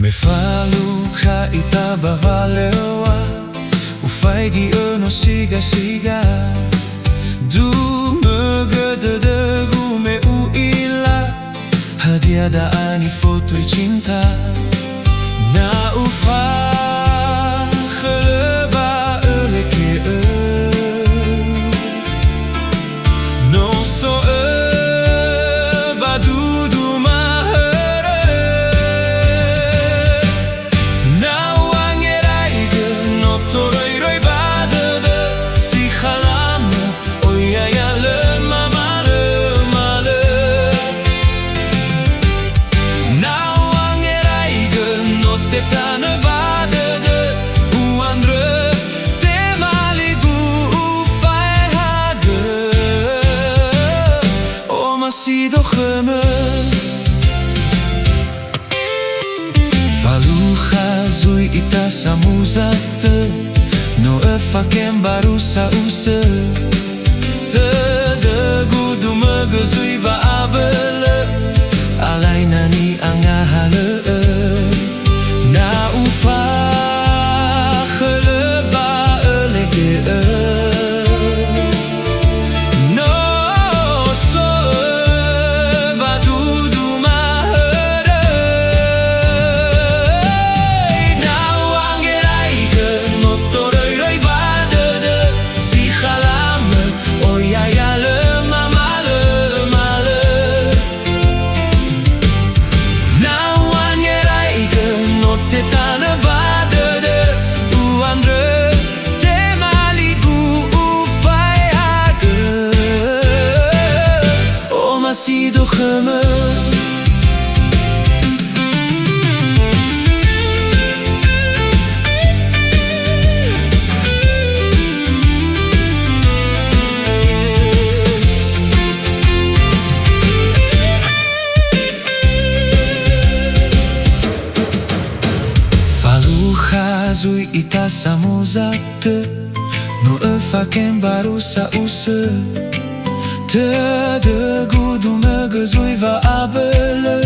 Mefaluka itabavalewa ufaigi no siga-siga Dumegedegu me uila Hadiah ani foto cinta Na ufa geleba eleke Non so badudu mahere Na wangeraiga no toroiroi badada Si halama oyaya le mamale male Na wangeraiga no tetana badada uandre te maligu ufai hade O masido geme Faluha zui ita samuzate No efaken barusa use Te de gudu megezui va abele Alaina ni angahale Na ufa geleba eleke No so badudu mahere Na wangeraiga no toroiroi badada Si halame oyaya le mamale male Na wangeraiga no tetana badada uandre te maligu ufai hage O masido geme Faluha zui ita samuzate No efaken barusa use Te de gudu megezui va abele